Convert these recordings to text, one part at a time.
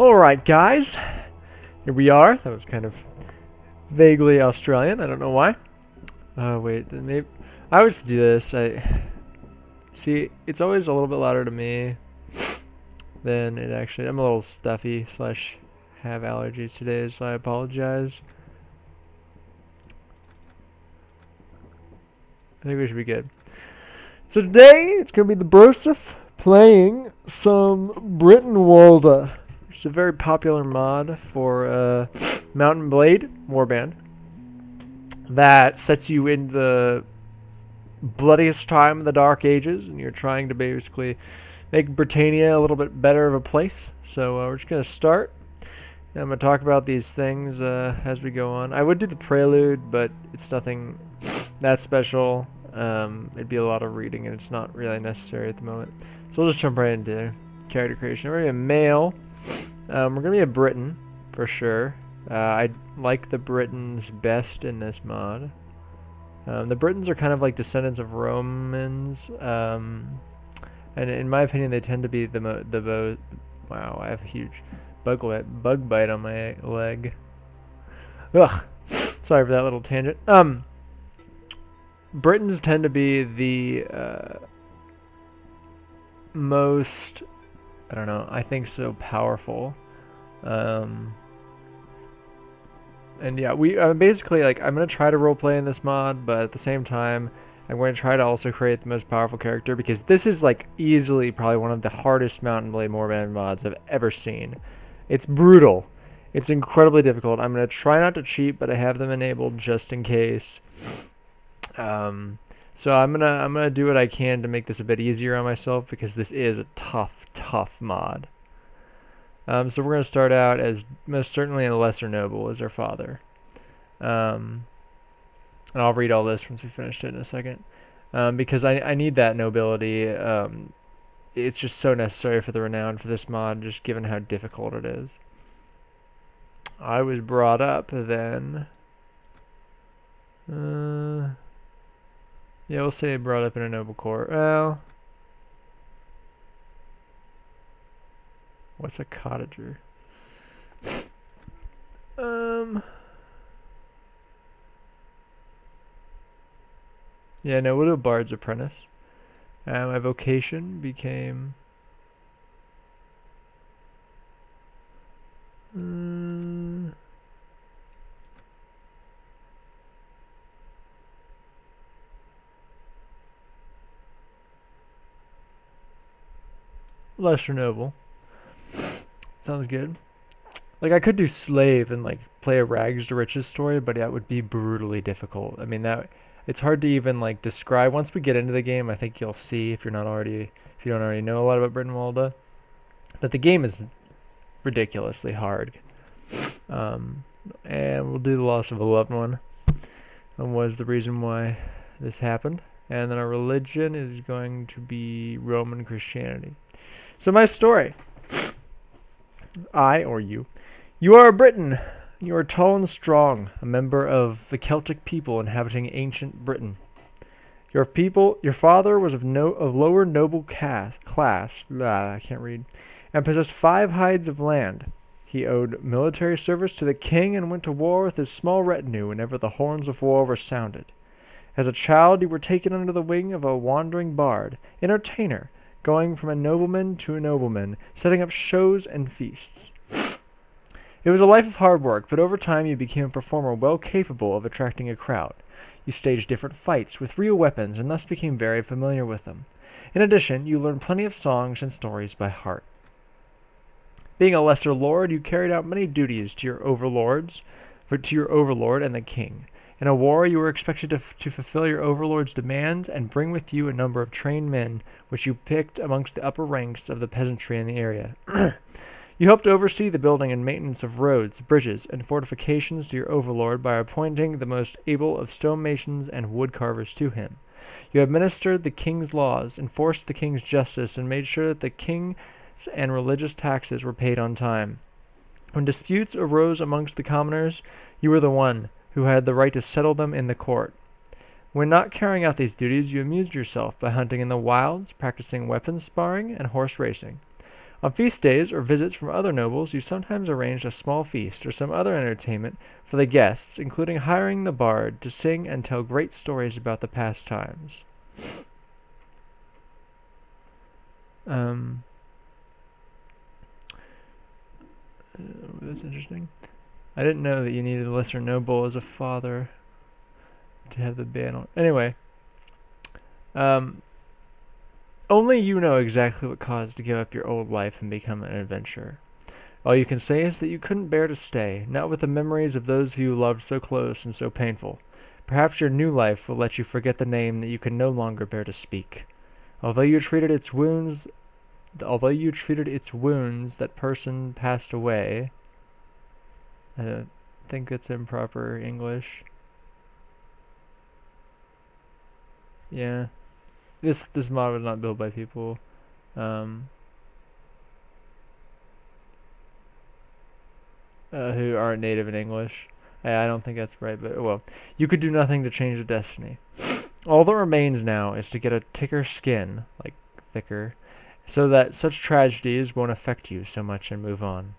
Alright, guys. Here we are. That was kind of vaguely Australian. I don't know why. Wait. Maybe I always do this. See. It's always a little bit louder to me than it actually. I'm a little stuffy slash have allergies today, so I apologize. I think we should be good. So today it's gonna be the Broseph playing some Britenwalda. It's a very popular mod for Mountain Blade Warband that sets you in the bloodiest time of the Dark Ages, and you're trying to basically make Britannia a little bit better of a place. So we're just going to start, and I'm going to talk about these things as we go on. I would do the prelude, but it's nothing that special. It'd be a lot of reading, and it's not really necessary at the moment. So we'll just jump right into character creation. We're going to be a male. We're going to be a Briton, for sure. I like the Britons best in this mod. The Britons are kind of like descendants of Romans, and in my opinion, they tend to be wow, I have a huge bug bite on my leg. Ugh, sorry for that little tangent. Britons tend to be the most, I don't know, I think so powerful. And yeah, basically, like, I'm going to try to roleplay in this mod, but at the same time, I'm going to try to also create the most powerful character, because this is, like, easily probably one of the hardest Mountain Blade Warband mods I've ever seen. It's brutal. It's incredibly difficult. I'm going to try not to cheat, but I have them enabled just in case. So I'm gonna do what I can to make this a bit easier on myself, because this is a tough mod. So we're going to start out as most certainly a lesser noble as our father. And I'll read all this once we finish it in a second. Because I need that nobility. It's just so necessary for the renown for this mod, just given how difficult it is. I was brought up then. Yeah, we'll say brought up in a noble court. Well, what's a cottager? Yeah, no, we'll do a bard's apprentice. My vocation became lesser noble. Sounds good. Like, I could do slave and, like, play a rags to riches story, but that would be brutally difficult. I mean, it's hard to even, like, describe. Once we get into the game, I think you'll see, if you don't already know a lot about Britenwalda, that the game is ridiculously hard. And we'll do the loss of a loved one. And was the reason why this happened. And then our religion is going to be Roman Christianity. So my story. I, or you are a Briton. You are tall and strong, a member of the Celtic people inhabiting ancient Britain. Your father was of lower noble class, I can't read, and possessed 5 hides of land. He owed military service to the king and went to war with his small retinue whenever the horns of war were sounded. As a child, you were taken under the wing of a wandering bard, entertainer, going from a nobleman to a nobleman, setting up shows and feasts. It was a life of hard work, but over time you became a performer well capable of attracting a crowd. You staged different fights with real weapons and thus became very familiar with them. In addition, you learned plenty of songs and stories by heart. Being a lesser lord, you carried out many duties to your overlord and the king. In a war, you were expected to fulfill your overlord's demands and bring with you a number of trained men, which you picked amongst the upper ranks of the peasantry in the area. You helped oversee the building and maintenance of roads, bridges, and fortifications to your overlord by appointing the most able of stonemasons and wood carvers to him. You administered the king's laws, enforced the king's justice, and made sure that the king's and religious taxes were paid on time. When disputes arose amongst the commoners, you were the one who had the right to settle them in the court. When not carrying out these duties, you amused yourself by hunting in the wilds, practicing weapons sparring, and horse racing. On feast days or visits from other nobles, you sometimes arranged a small feast or some other entertainment for the guests, including hiring the bard to sing and tell great stories about the past times. That's interesting. I didn't know that you needed a lesser noble as a father to have the ban on. Anyway, only you know exactly what caused to give up your old life and become an adventurer. All you can say is that you couldn't bear to stay, not with the memories of those who you loved so close and so painful. Perhaps your new life will let you forget the name that you can no longer bear to speak. Although you treated its wounds, that person passed away. I think that's improper English. Yeah, this mod was not built by people. Who aren't native in English. I don't think that's right, but well, you could do nothing to change the destiny. All that remains now is to get a thicker skin, like thicker, so that such tragedies won't affect you so much and move on.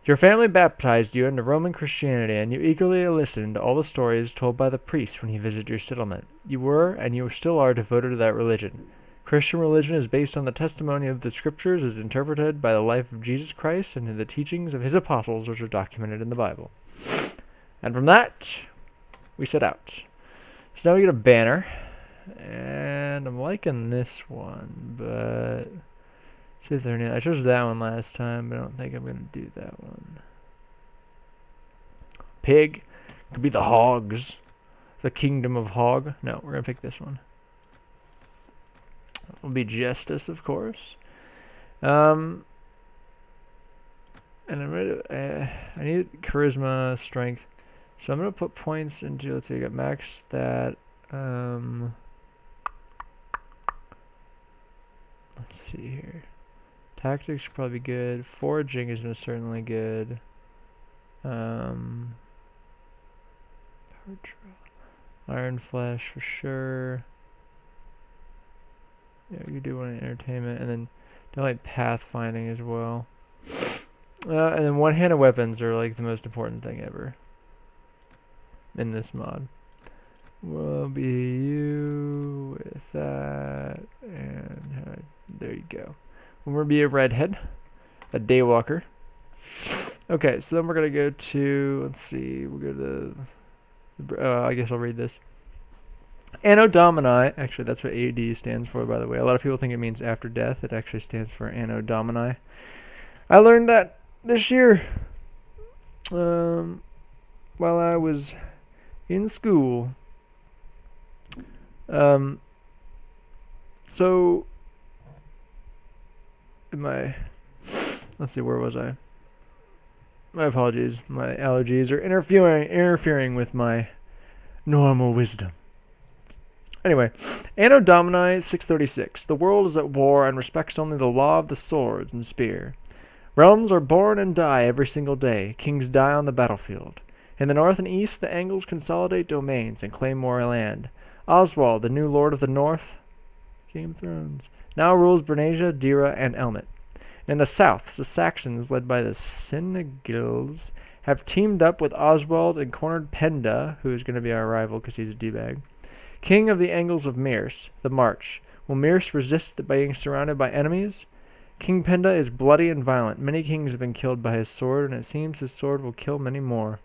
Your family baptized you into Roman Christianity, and you eagerly listened to all the stories told by the priest when he visited your settlement. You were, and you still are, devoted to that religion. Christian religion is based on the testimony of the scriptures as interpreted by the life of Jesus Christ and in the teachings of his apostles, which are documented in the Bible. And from that, we set out. So now we get a banner, and I'm liking this one, but see if there are any. I chose that one last time, but I don't think I'm gonna do that one. Pig could be the hogs, the kingdom of hog. No, we're gonna pick this one. Will be justice, of course. And I'm ready. I need charisma, strength, so I'm gonna put points into. Let's see, I got max that. Let's see here. Tactics should probably be good. Foraging is most certainly good. Power draw. Iron flesh for sure. Yeah, we could do one in entertainment, and then definitely pathfinding as well. And then one-handed weapons are like the most important thing ever in this mod. We'll be you with that, and there you go. We'll be a redhead, a daywalker. Okay, so then we're gonna go to, let's see, we'll go to, I guess I'll read this. Anno Domini, actually that's what AD stands for, by the way. A lot of people think it means after death. It actually stands for Anno Domini. I learned that this year while I was in school. So let's see, where was I? My apologies. My allergies are interfering with my normal wisdom. Anyway, Anno Domini 636. The world is at war and respects only the law of the sword and spear. Realms are born and die every single day. Kings die on the battlefield. In the north and east, the Angles consolidate domains and claim more land. Oswald, the new lord of the north, Game of Thrones, now rules Britannia, Dira, and Elmet. In the south, the Saxons, led by the Senegals, have teamed up with Oswald and cornered Penda, who is going to be our rival because he's a D-bag. King of the Angles of Mierce, the March. Will Mierce resist being surrounded by enemies? King Penda is bloody and violent. Many kings have been killed by his sword, and it seems his sword will kill many more.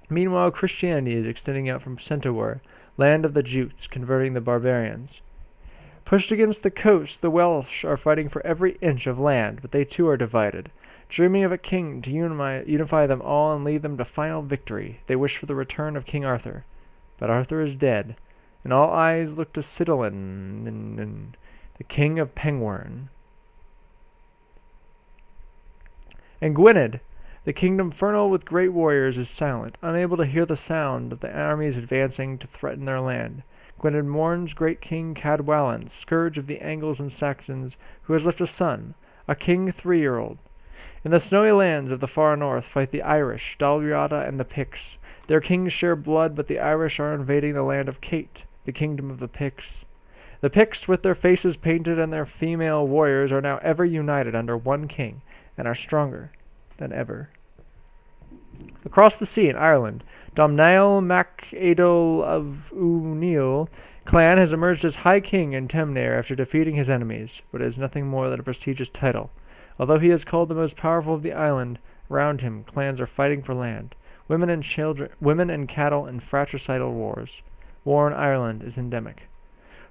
Meanwhile, Christianity is extending out from Centaur, land of the Jutes, converting the barbarians. Pushed against the coast, the Welsh are fighting for every inch of land, but they too are divided. Dreaming of a king to unify them all and lead them to final victory, they wish for the return of King Arthur. But Arthur is dead, and all eyes look to Cydalin, the king of Pengwern. And Gwynedd, the kingdom fertile with great warriors, is silent, unable to hear the sound of the armies advancing to threaten their land. Gwynedd mourns great King Cadwallon, scourge of the Angles and Saxons, who has left a son, a king 3-year-old. In the snowy lands of the far north fight the Irish, Dalriada, and the Picts. Their kings share blood, but the Irish are invading the land of Kate, the kingdom of the Picts. The Picts, with their faces painted and their female warriors, are now ever united under one king, and are stronger than ever. Across the sea in Ireland, Domnail Mac Adol of Uniel clan has emerged as High King in Temnair after defeating his enemies, but it is nothing more than a prestigious title. Although he is called the most powerful of the island, around him clans are fighting for land, women and cattle in fratricidal wars. War in Ireland is endemic.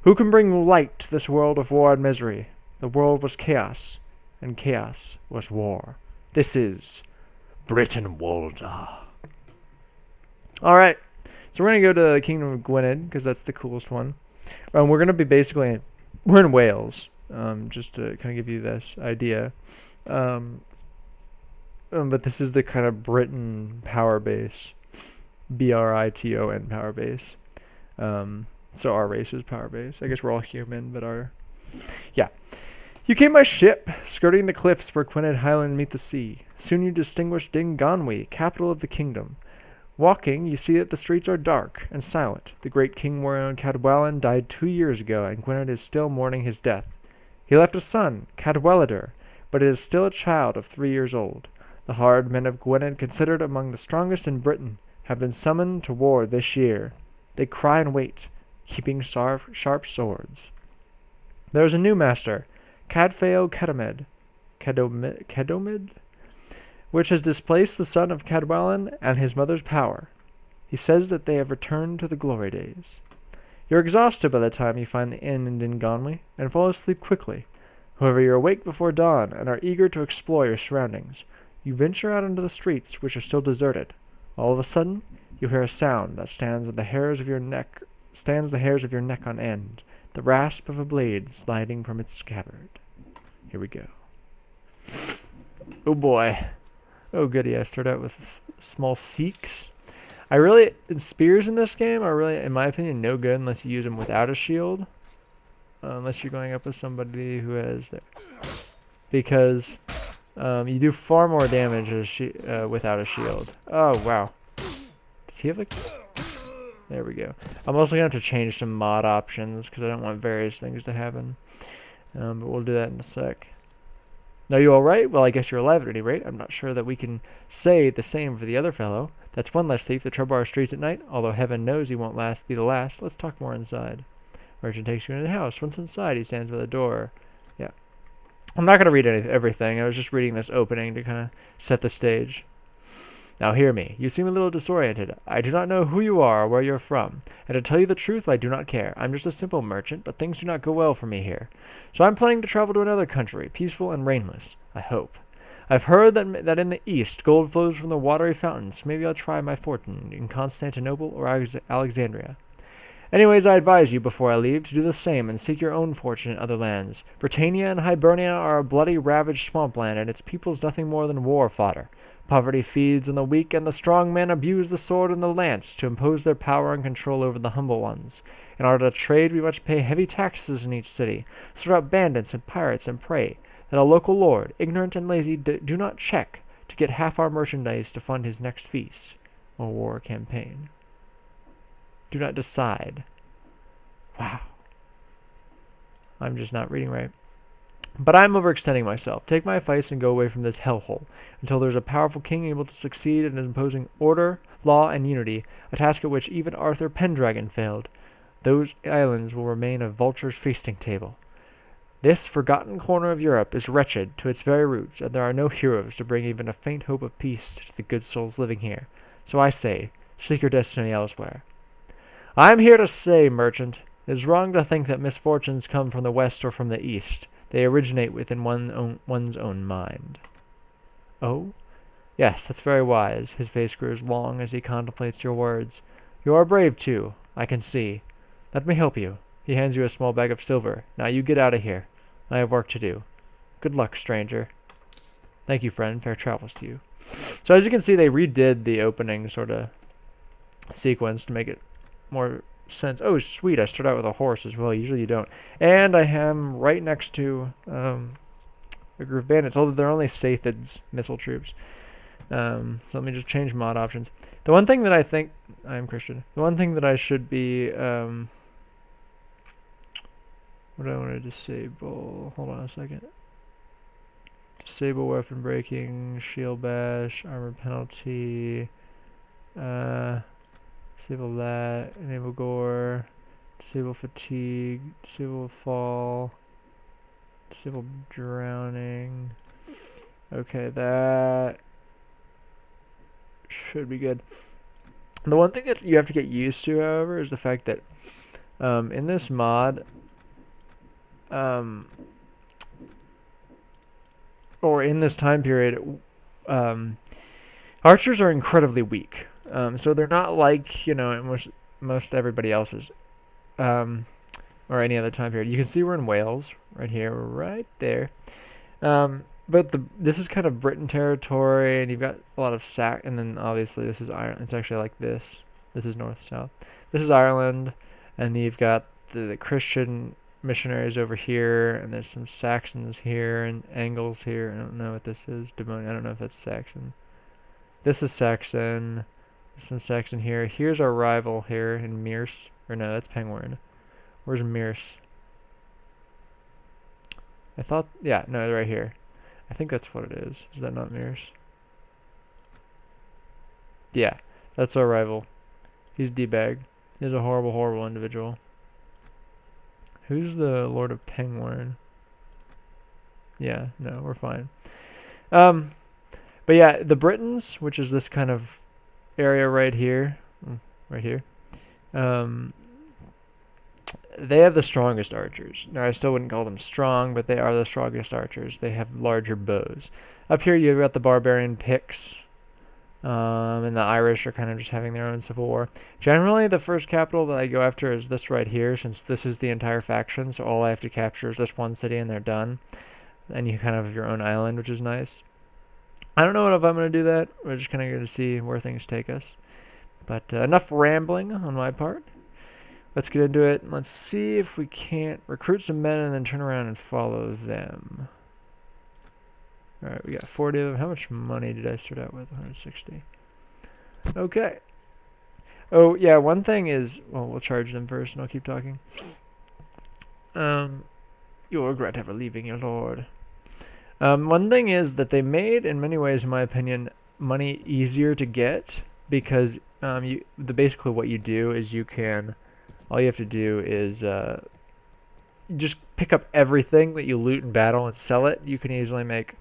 Who can bring light to this world of war and misery? The world was chaos, and chaos was war. This is Britainwalda. Alright, so we're going to go to the Kingdom of Gwynedd, because that's the coolest one. We're going to be we're in Wales, just to kind of give you this idea. But this is the kind of Britain power base. Briton power base. So our race is power base. I guess we're all human, but yeah. You came by ship, skirting the cliffs where Gwynedd Highland meet the sea. Soon you distinguish Dinganwy, capital of the kingdom. Walking, you see that the streets are dark and silent. The great King Morone Cadwallon died 2 years ago, and Gwynedd is still mourning his death. He left a son, Cadwallader, but it is still a child of 3 years old. The hard men of Gwynedd, considered among the strongest in Britain, have been summoned to war this year. They cry and wait, keeping sharp swords. There is a new master, Cadfael Kedomid, which has displaced the son of Cadwallon and his mother's power. He says that they have returned to the glory days. You're exhausted by the time you find the inn in Dinganwy, and fall asleep quickly. However, you're awake before dawn and are eager to explore your surroundings. You venture out into the streets, which are still deserted. All of a sudden, you hear a sound that stands the hairs of your neck on end, the rasp of a blade sliding from its scabbard. Here we go. Oh boy. Oh goody, I start out with small Sikhs. Spears in this game are really, in my opinion, no good unless you use them without a shield. Unless you're going up with somebody who has because you do far more damage without a shield. Oh wow. Does he have like... There we go. I'm also going to have to change some mod options because I don't want various things to happen. But we'll do that in a sec. Are you alright? Well, I guess you're alive at any rate. I'm not sure that we can say the same for the other fellow. That's one less thief to trouble our streets at night, although heaven knows he won't be the last. Let's talk more inside. Merchant takes you into the house. Once inside, he stands by the door. Yeah. I'm not going to read everything. I was just reading this opening to kind of set the stage. Now hear me. You seem a little disoriented. I do not know who you are or where you're from. And to tell you the truth, I do not care. I'm just a simple merchant, but things do not go well for me here. So I'm planning to travel to another country, peaceful and rainless, I hope. I've heard that in the east, gold flows from the watery fountains. Maybe I'll try my fortune in Constantinople or Alexandria. Anyways, I advise you, before I leave, to do the same and seek your own fortune in other lands. Britannia and Hibernia are a bloody, ravaged swampland, and its people's nothing more than war fodder. Poverty feeds on the weak, and the strong men abuse the sword and the lance to impose their power and control over the humble ones. In order to trade, we must pay heavy taxes in each city, sort out bandits and pirates, and pray that a local lord, ignorant and lazy, do not check to get half our merchandise to fund his next feast or war campaign. Do not decide. Wow. I'm just not reading right. But I'm overextending myself. Take my advice and go away from this hellhole until there's a powerful king able to succeed in imposing order, law, and unity, a task at which even Arthur Pendragon failed. Those islands will remain a vulture's feasting table. This forgotten corner of Europe is wretched to its very roots, and there are no heroes to bring even a faint hope of peace to the good souls living here. So I say, seek your destiny elsewhere. I am here to say, merchant, it is wrong to think that misfortunes come from the west or from the east. They originate within one's own mind. Oh? Yes, that's very wise. His face grows long as he contemplates your words. You are brave, too, I can see. Let me help you. He hands you a small bag of silver. Now you get out of here. I have work to do. Good luck, stranger. Thank you, friend. Fair travels to you. So as you can see, they redid the opening sort of sequence to make it more sense. Oh, sweet. I start out with a horse as well. Usually you don't. And I am right next to a group of bandits, although they're only Sathids, missile troops. So let me just change mod options. The one thing that I think... I'm Christian. The one thing that I should be... What do I want to disable? Hold on a second. Disable weapon breaking, shield bash, armor penalty. Disable that. Enable gore. Disable fatigue. Disable fall. Disable drowning. Okay, that should be good. The one thing that you have to get used to, however, is the fact that in this mod, or in this time period, archers are incredibly weak. So they're not like, most everybody else's, or any other time period. You can see we're in Wales, right here, right there. But this is kind of Britain territory, and you've got a lot of and then obviously this is Ireland. It's actually like this. This is north-south. This is Ireland, and you've got the Christian missionaries over here, and there's some Saxons here, and Angles here. I don't know what this is. I don't know if that's Saxon. This is Saxon. There's some Saxon here. Here's our rival here in Mearse. Or no, that's Penguin. Where's Mearse? I thought, yeah, no, right here. I think that's what it is. Is that not Mearse? Yeah, that's our rival. He's D-bag. He's a horrible, horrible individual. Who's the Lord of Penguin? Yeah, no, we're fine. But yeah, the Britons, which is this kind of area right here, they have the strongest archers. Now, I still wouldn't call them strong, but they are the strongest archers. They have larger bows. Up here, you've got the barbarian Picts, and the Irish are kind of just having their own civil war. Generally, the first capital that I go after is this right here, since this is the entire faction, so all I have to capture is this one city, and they're done. And you kind of have your own island, which is nice. I don't know if I'm going to do that. We're just kind of going to see where things take us. But enough rambling on my part. Let's get into it. Let's see if we can't recruit some men and then turn around and follow them. Alright, we got 40 of them. How much money did I start out with? 160. Okay. Oh, yeah, one thing is... Well, we'll charge them first and I'll keep talking. You'll regret ever leaving your lord. One thing is that they made, in many ways, in my opinion, money easier to get. Because basically what you do is you can... All you have to do is just pick up everything that you loot in battle and sell it. You can easily make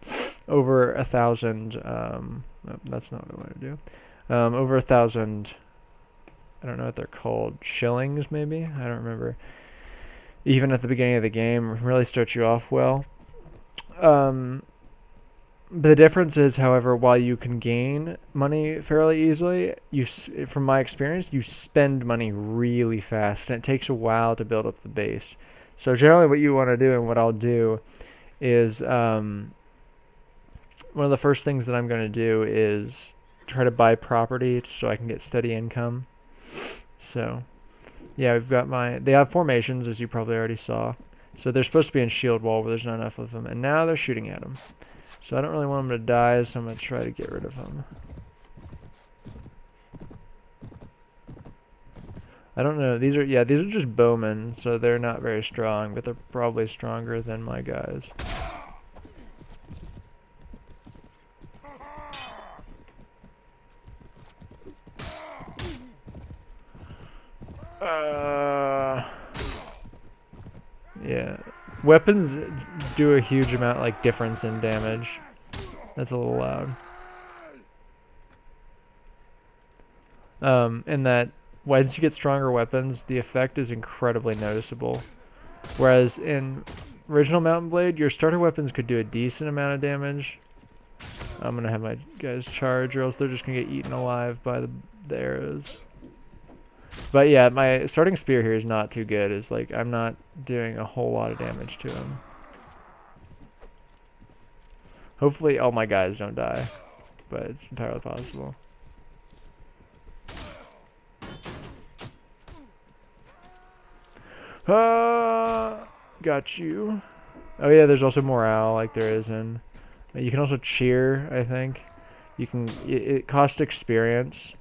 over 1,000. That's not what I want to do. Over 1,000. I don't know what they're called. Shillings, maybe. I don't remember. Even at the beginning of the game, really starts you off well. The difference is, however, while you can gain money fairly easily, from my experience, you spend money really fast, and it takes a while to build up the base. So generally what you want to do, and what I'll do, is one of the first things that I'm going to do is try to buy property so I can get steady income. So, yeah, we've got they have formations, as you probably already saw. So they're supposed to be in shield wall, but there's not enough of them, and now they're shooting at them. So I don't really want them to die, so I'm going to try to get rid of them. I don't know. These are just bowmen, so they're not very strong, but they're probably stronger than my guys. Yeah. Weapons do a huge amount, difference in damage. That's a little loud. And that once you get stronger weapons, the effect is incredibly noticeable. Whereas in original Mount and Blade, your starter weapons could do a decent amount of damage. I'm gonna have my guys charge, or else they're just gonna get eaten alive by the arrows. But yeah, my starting spear here is not too good. It's I'm not doing a whole lot of damage to him. Hopefully all my guys don't die, but it's entirely possible. Got you. Oh yeah, there's also morale, like there is in... You can also cheer, I think. You can... It costs experience,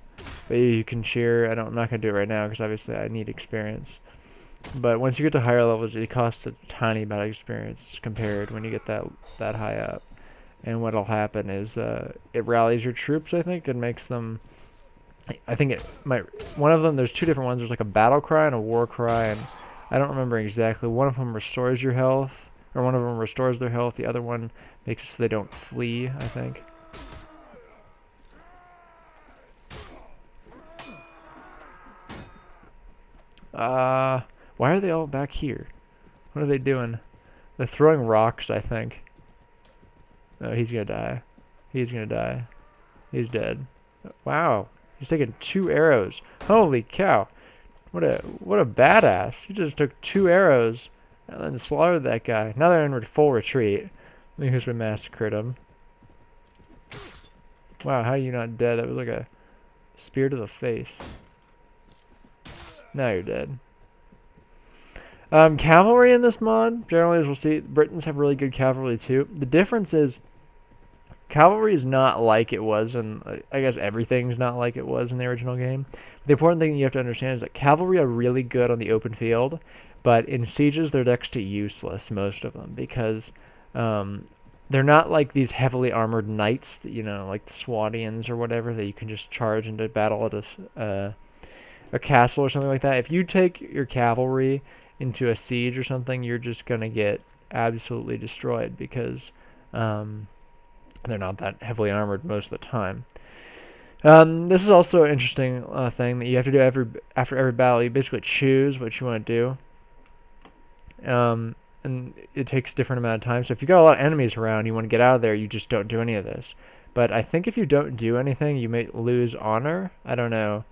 but you can cheer. I'm not going to do it right now, because obviously I need experience. But once you get to higher levels, it costs a tiny amount of experience compared when you get that high up. And what'll happen is it rallies your troops, I think, and makes them. I think it might. One of them, there's two different ones. There's like a battle cry and a war cry, and I don't remember exactly. One of them restores your health, or one of them restores their health. The other one makes it so they don't flee, I think. Why are they all back here? What are they doing? They're throwing rocks, I think. Oh, he's gonna die. He's gonna die. He's dead. Wow. He's taking 2 arrows. Holy cow. What a badass. He just took 2 arrows and then slaughtered that guy. Now they're in full retreat. Because we massacred him. Wow, how are you not dead? That was like a spear to the face. Now you're dead. Cavalry in this mod, generally as we'll see, Britons have really good cavalry too. The difference is cavalry is not like it was, and I guess everything's not like it was in the original game. The important thing you have to understand is that cavalry are really good on the open field, but in sieges they're next to useless, most of them, because they're not like these heavily armored knights, that, you know, like the Swadians or whatever, that you can just charge into battle at a castle or something like that. If you take your cavalry into a siege or something, you're just going to get absolutely destroyed because they're not that heavily armored most of the time. This is also an interesting thing that you have to do after every battle. You basically choose what you want to do. And it takes a different amount of time. So if you got a lot of enemies around, you want to get out of there, you just don't do any of this. But I think if you don't do anything, you may lose honor. I don't know.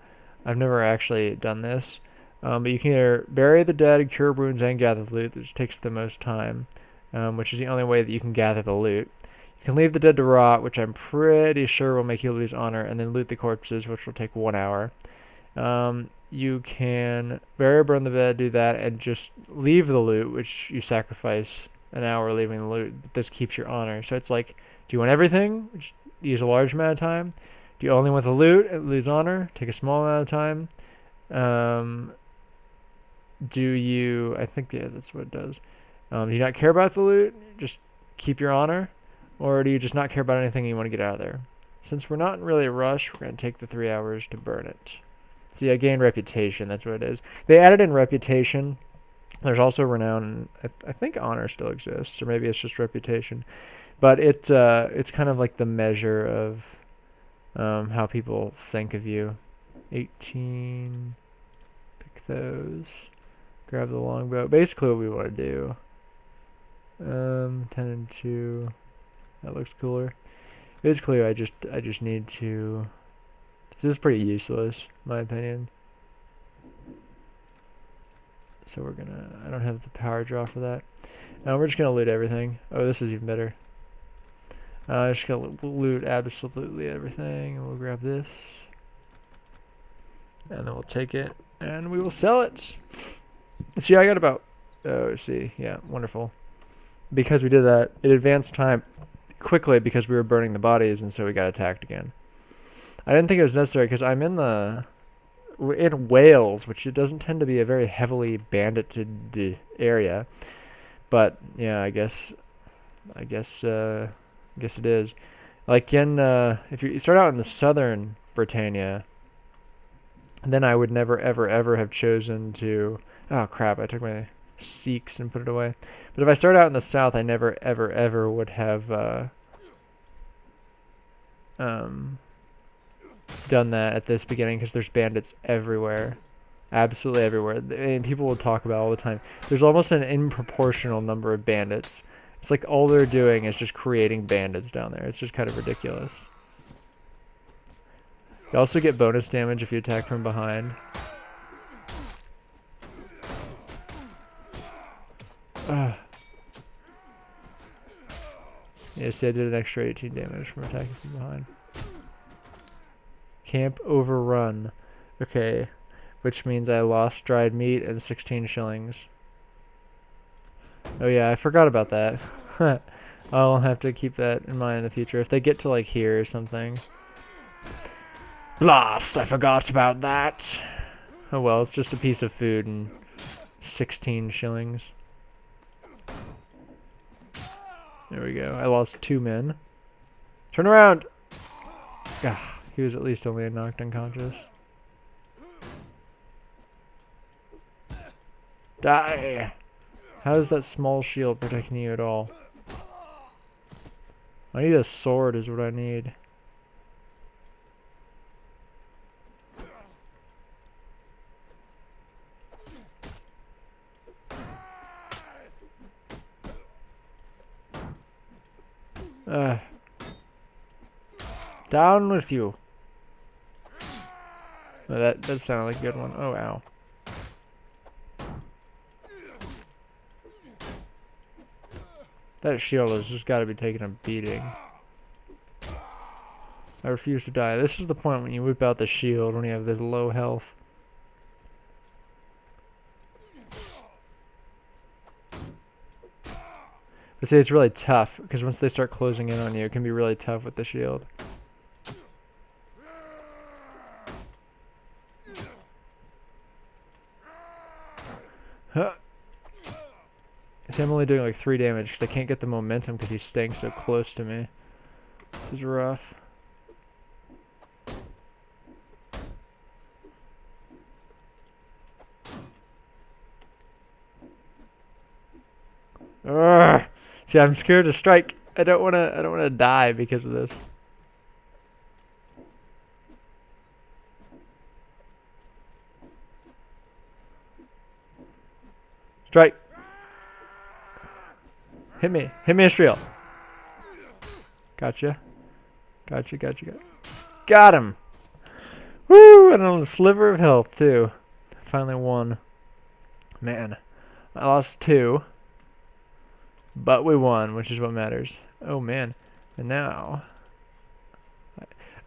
I've never actually done this. But you can either bury the dead, cure wounds, and gather the loot, which takes the most time, which is the only way that you can gather the loot. You can leave the dead to rot, which I'm pretty sure will make you lose honor, and then loot the corpses, which will take 1 hour. You can bury or burn the dead, do that, and just leave the loot, which you sacrifice an hour leaving the loot. But this keeps your honor. So it's like, do you want everything, which use a large amount of time? Do you only want the loot and lose honor? Take a small amount of time. Do you... I think, yeah, that's what it does. Do you not care about the loot? Just keep your honor? Or do you just not care about anything and you want to get out of there? Since we're not in really a rush, we're going to take the 3 hours to burn it. See, I gained reputation. That's what it is. They added in reputation. There's also renown. And I think honor still exists, or maybe it's just reputation. But it's kind of like the measure of how people think of you. 18. Pick those. Grab the longbow. Basically what we want to do. 10 and 2. That looks cooler. Basically I just need to... This is pretty useless, in my opinion. So we're gonna... I don't have the power draw for that. Now we're just gonna loot everything. Oh, this is even better. Just gonna loot absolutely everything, and we'll grab this. And then we'll take it, and we will sell it. See, I got about... Oh, see, yeah, wonderful. Because we did that, it advanced time quickly because we were burning the bodies, and so we got attacked again. I didn't think it was necessary because I'm in Wales, which it doesn't tend to be a very heavily bandited area. But yeah, I guess it is. Like in if you start out in the southern Britannia, then I would never ever have chosen to... Oh crap! I took my Sikhs and put it away. But if I start out in the south, I never ever would have done that at this beginning because there's bandits everywhere, absolutely everywhere, and people will talk about it all the time. There's almost an improportional number of bandits. It's like all they're doing is just creating bandits down there. It's just kind of ridiculous. You also get bonus damage if you attack from behind. Yes, I did an extra 18 damage from attacking from behind. Camp overrun. Okay, which means I lost dried meat and 16 shillings. Oh yeah, I forgot about that. I'll have to keep that in mind in the future. If they get to like here or something. Blast! I forgot about that. Oh well, it's just a piece of food and 16 shillings. There we go. I lost 2 men. Turn around! Ah, he was at least only knocked unconscious. Die! How is that small shield protecting you at all? I need a sword is what I need. Down with you. Oh, that sounded like a good one. Oh, ow. That shield has just got to be taking a beating. I refuse to die. This is the point when you whip out the shield when you have this low health. But see, it's really tough, because once they start closing in on you, it can be really tough with the shield. Huh. See, I'm only doing like 3 damage, because I can't get the momentum because he's staying so close to me. This is rough. Ugh. See, I'm scared to strike. I don't wanna die because of this. Strike. Hit me. Hit me, Astriel. Gotcha. Gotcha. Got him. Woo! And on a sliver of health too. Finally won. Man, I lost 2. But we won, which is what matters. Oh man. And now...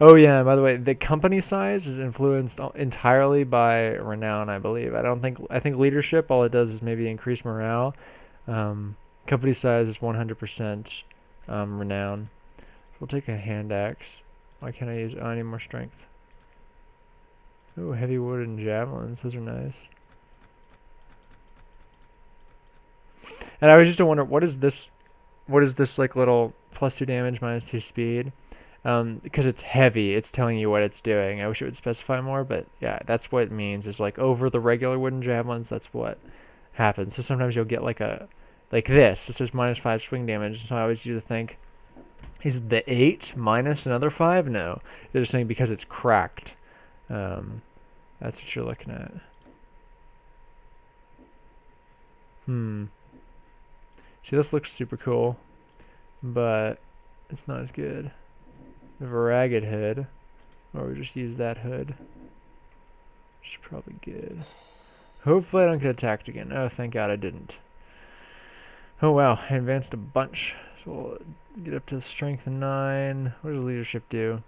Oh yeah, by the way, the company size is influenced entirely by renown, I believe. I think leadership, all it does is maybe increase morale. Company size is 100% renown. We'll take a hand axe. Why can't I use... Oh, I need more strength. Ooh, heavy wooden javelins. Those are nice. And I was just wondering, what is this like little +2 damage, -2 speed? Because it's heavy, it's telling you what it's doing. I wish it would specify more, but yeah, that's what it means. Is like over the regular wooden javelins, that's what happens. So sometimes you'll get like this. It says -5 swing damage. So I always used to think, is the 8 minus another 5? No, they're just saying because it's cracked. That's what you're looking at. See, this looks super cool, but it's not as good. We have a ragged hood, or we just use that hood. Which is probably good. Hopefully I don't get attacked again. Oh, thank God I didn't. Oh wow, I advanced a bunch. So we'll get up to strength 9. What does leadership do?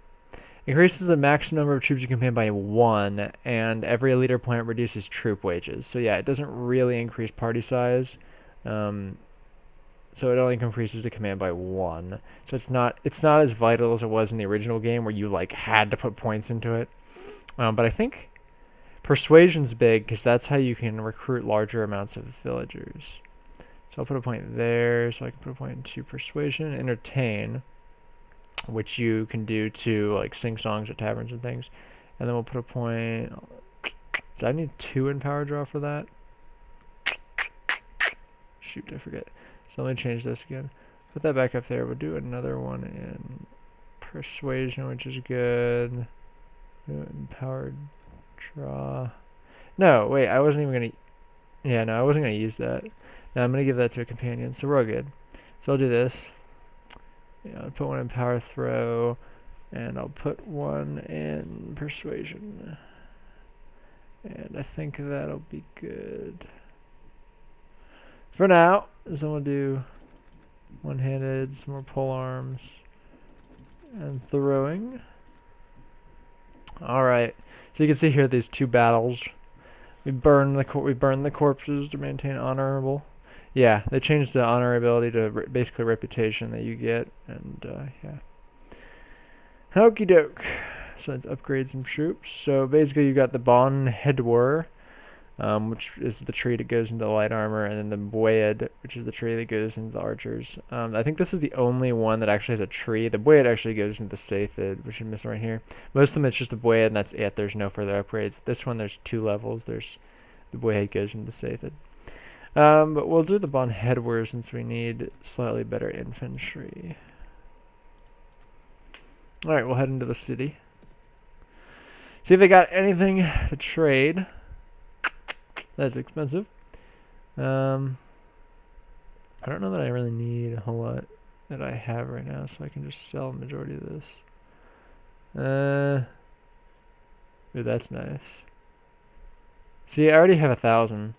Increases the max number of troops you can command by 1, and every leader point reduces troop wages. So yeah, it doesn't really increase party size. So it only increases the command by 1. So it's not as vital as it was in the original game where you like had to put points into it. But I think persuasion's big because that's how you can recruit larger amounts of villagers. So I'll put a point there, so I can put a point into persuasion, entertain, which you can do to like sing songs at taverns and things. And then we'll put a point. Do I need 2 in power draw for that? Shoot, I forget. So let me change this again. Put that back up there. We'll do another one in persuasion, which is good. Empowered draw. No, wait, I wasn't even gonna. Yeah, no, I wasn't gonna use that. Now I'm gonna give that to a companion, so we're all good. So I'll do this. Yeah, I'll put one in power throw, and I'll put one in persuasion. And I think that'll be good. For now, so we'll do one-handed, some more pole arms, and throwing. All right, so you can see here these 2 battles. We burn the corpses to maintain honorable. Yeah, they changed the honorability to basically reputation that you get, and yeah. Okie doke. So let's upgrade some troops. So basically, you got the Bon Hedwer. which is the tree that goes into light armor, and then the Boyed, which is the tree that goes into the archers. I think this is the only one that actually has a tree. The Boyed actually goes into the Saphid, which is missing right here. Most of them it's just the Boyed, and that's it. There's no further upgrades. This one there's 2 levels. There's the Boyed goes into the Saphid. But we'll do the Bon Hedwer since we need slightly better infantry. Alright, we'll head into the city. See if they got anything to trade. That's expensive. I don't know that I really need a whole lot that I have right now, so I can just sell a majority of this. Ooh, that's nice. See, I already have 1,000.